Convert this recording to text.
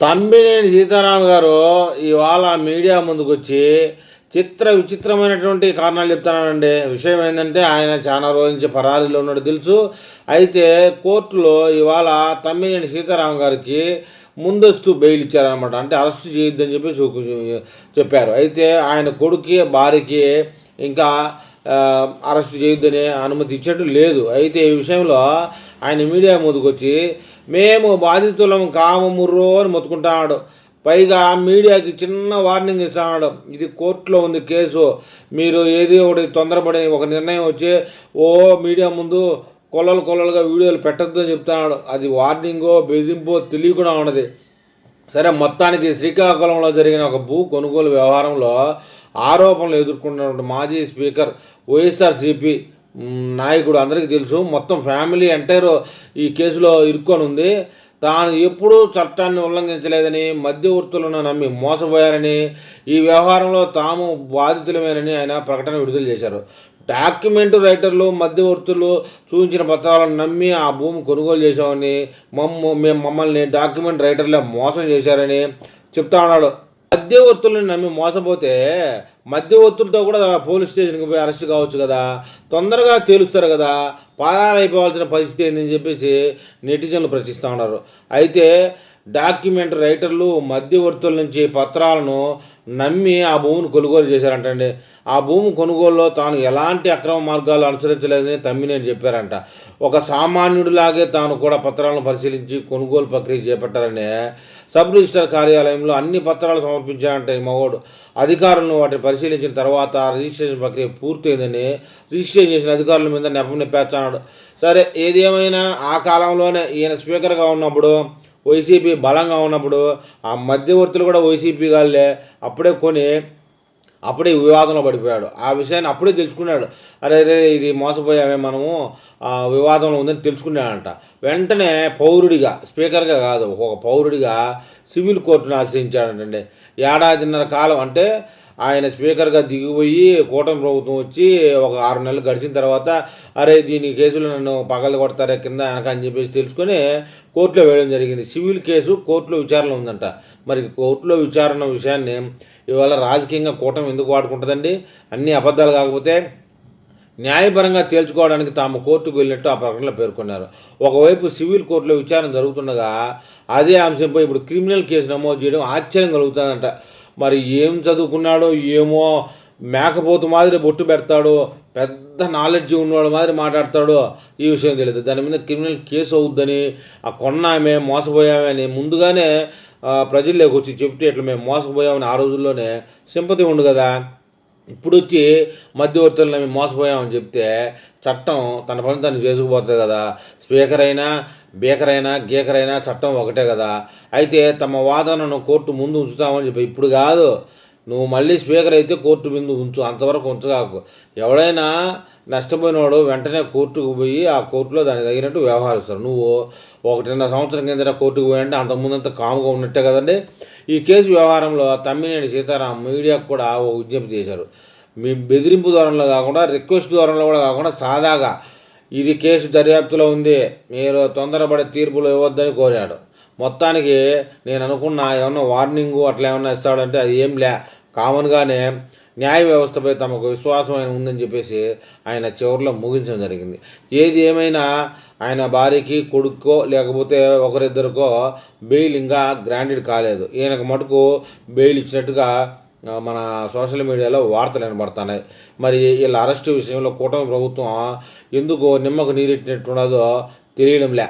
తమ్మినేని సీతారాం గారు ఇవాళ మీడియా ముందుకొచ్చి విచిత్రమైనటువంటి కారణాలు చెప్తానండి. విషయం ఏంటంటే ఆయన చాలా రోజుల నుంచి పరారీలో ఉన్నట్టు తెలుసు. అయితే కోర్టులో ఇవాళ తమ్మినేని సీతారాం గారికి ముందస్తు బెయిల్ ఇచ్చారనమాట. అంటే అరెస్ట్ చేయొద్దని చెప్పారు. అయితే ఆయన కొడుక్కి భార్యకి ఇంకా అరెస్ట్ చేయొద్దని అనుమతి ఇచ్చేట్టు లేదు. అయితే ఈ విషయంలో ఆయన మీడియా ముందుకొచ్చి మేము బాధితులం కాము ముర్రో అని మొత్తుకుంటున్నాడు. పైగా మీడియాకి చిన్న వార్నింగ్ ఇస్తున్నాడు. ఇది కోర్టులో ఉంది కేసు, మీరు ఏది ఒకటి తొందరపడి ఒక నిర్ణయం వచ్చి మీడియా ముందు కొల్లలుగా వీడియోలు పెట్టద్దు అని చెప్తున్నాడు. అది వార్నింగో బెదిరింపో తెలియకుండా ఉన్నది. సరే, మొత్తానికి శ్రీకాకుళంలో జరిగిన ఒక భూ కొనుగోలు వ్యవహారంలో ఆరోపణలు ఎదుర్కొంటున్న మాజీ స్పీకర్ వైఎస్ఆర్సీపీ నాయకుడు అందరికీ తెలుసు. మొత్తం ఫ్యామిలీ ఎంటైర్ ఈ కేసులో ఇరుక్కొని ఉంది. తాను ఎప్పుడూ చట్టాన్ని ఉల్లంఘించలేదని, మధ్యవర్తులను నమ్మి మోసపోయారని, ఈ వ్యవహారంలో తాము బాధితులమేనని ఆయన ప్రకటన విడుదల చేశారు. డాక్యుమెంట్ రైటర్లు మధ్యవర్తులు చూపించిన పత్రాలను నమ్మి ఆ భూమి కొనుగోలు చేశామని, మమ్మల్ని డాక్యుమెంట్ రైటర్లే మోసం చేశారని చెప్తా ఉన్నాడు. మధ్యవర్తులను నమ్మి మోసపోతే మధ్యవర్తులతో కూడా పోలీస్ స్టేషన్కి పోయి అరెస్ట్ కావచ్చు కదా, తొందరగా తేలుస్తారు కదా, పారారైపోవాల్సిన పరిస్థితి ఏందని చెప్పేసి నెటిజన్లు ప్రశ్నిస్తూ ఉన్నారు. అయితే డాక్యుమెంట్ రైటర్లు మధ్యవర్తుల నుంచి పత్రాలను నమ్మి ఆ భూమిని కొనుగోలు చేశారంటండి. ఆ భూమి కొనుగోలులో తాను ఎలాంటి అక్రమ మార్గాలు అనుసరించలేదని తమ్మినేని చెప్పారంట. ఒక సామాన్యుడిలాగే తాను కూడా పత్రాలను పరిశీలించి కొనుగోలు ప్రక్రియ చేపట్టారని సబ్ రిజిస్టర్ కార్యాలయంలో అన్ని పత్రాలు సమర్పించారంటే మగోడు. అధికారులను వాటిని పరిశీలించిన తర్వాత రిజిస్ట్రేషన్ ప్రక్రియ పూర్తయిందని రిజిస్ట్రేషన్ చేసిన అధికారుల మీద నెపం నెప్పేస్తున్నాడు. సరే, ఏదేమైనా ఆ కాలంలోనే ఈయన స్పీకర్గా ఉన్నప్పుడు, వైసీపీ బలంగా ఉన్నప్పుడు ఆ మధ్యవర్తులు కూడా వైసీపీ గాళ్ళే అప్పుడే వివాదంలో పడిపోయాడు. ఆ విషయాన్ని అప్పుడే తెలుసుకున్నాడు. అరే ఇది మోసపోయామే మనము, వివాదంలో ఉందని తెలుసుకున్నాడంట. వెంటనే పౌరుడిగా, స్పీకర్గా కాదు, ఒక పౌరుడిగా సివిల్ కోర్టును ఆశ్రయించాడంటండి. ఏడాదిన్నర కాలం, అంటే ఆయన స్పీకర్గా దిగిపోయి కూటమి ప్రభుత్వం వచ్చి ఒక 6 నెలలు గడిచిన తర్వాత అరే దీని కేసులు నన్ను పగలు కొడతారే కింద వెనక అని చెప్పేసి తెలుసుకొని కోర్టులో వేయడం జరిగింది. సివిల్ కేసు కోర్టులో విచారణ ఉందంట. మరి కోర్టులో విచారణ విషయాన్ని ఇవాళ రాజకీయంగా కూటమి ఎందుకు వాడుకుంటుందండి? అన్ని అబద్ధాలు కాకపోతే న్యాయపరంగా తేల్చుకోవడానికి తాము కోర్టుకు వెళ్ళినట్టు ఆ ప్రకటనలో పేర్కొన్నారు. ఒకవైపు సివిల్ కోర్టులో విచారణ జరుగుతుండగా అదే అంశంపై ఇప్పుడు క్రిమినల్ కేసు నమోదు చేయడం ఆశ్చర్యం కలుగుతుందంట. మరి ఏం చదువుకున్నాడో ఏమో, మేకపోతు మాదిరి బొట్టు పెడతాడు, పెద్ద నాలెడ్జ్ ఉన్నవాడు మాదిరి మాట్లాడతాడో ఈ విషయం తెలియదు. దాని మీద క్రిమినల్ కేసు అవుద్దని, ఆ కొన్నామే మోసపోయామే అని ముందుగానే ప్రజల్లోకి వచ్చి చెప్తే ఇట్లా మేము మోసపోయామని ఆ రోజుల్లోనే సింపతి ఉండు కదా. ఇప్పుడు వచ్చి మధ్యవర్తులను మేము మోసపోయామని చెప్తే చట్టం తన పని తను చేసుకుపోతుంది కదా. స్పీకర్ అయినా, బీకర్ అయినా, గీకర్ అయినా చట్టం ఒకటే కదా. అయితే తమ వాదనను కోర్టు ముందు ఉంచుతామని చెప్పి ఇప్పుడు కాదు, నువ్వు మళ్ళీ స్పీకర్ అయితే కోర్టు ముందు ఉంచు, అంతవరకు ఉంచగాకు. ఎవడైనా నష్టపోయినవాడు వెంటనే కోర్టుకు పోయి ఆ కోర్టులో దానికి తగినట్టు వ్యవహరిస్తారు. నువ్వు 1.5 సంవత్సరం కింద కోర్టుకు పోయంటే అంతకుముందంతా కాముగా ఉన్నట్టే కదండి. ఈ కేసు వ్యవహారంలో తమ్మినేని సీతారాం మీడియాకు కూడా ఓ విజ్ఞప్తి చేశారు. మీ బెదిరింపు ద్వారంలో కాకుండా, రిక్వెస్ట్ ద్వారంలో కూడా కాకుండా సాదాగా ఇది కేసు దర్యాప్తులో ఉంది, మీరు తొందరపడే తీర్పులు ఇవ్వద్దని కోరాడు. మొత్తానికి నేను అనుకున్న ఏమన్నా వార్నింగు అట్లా ఏమన్నా ఇస్తాడంటే అది ఏం లే, కామన్గానే న్యాయ వ్యవస్థపై తమకు విశ్వాసం ఉందని చెప్పేసి ఆయన చివరిలో ముగించడం జరిగింది. ఏది ఏమైనా ఆయన భార్యకి, కొడుక్కో లేకపోతే ఒకరిద్దరికో బెయిల్ ఇంకా గ్రాంటెడ్ కాలేదు. ఈయనకు మటుకు బెయిల్ ఇచ్చినట్టుగా మన సోషల్ మీడియాలో వార్తలు వినబడుతున్నాయి. మరి వీళ్ళ అరెస్టు విషయంలో కూటమి ప్రభుత్వం ఎందుకు నిమ్మకు నీరెట్టినట్టున్నదో తెలియడంలే.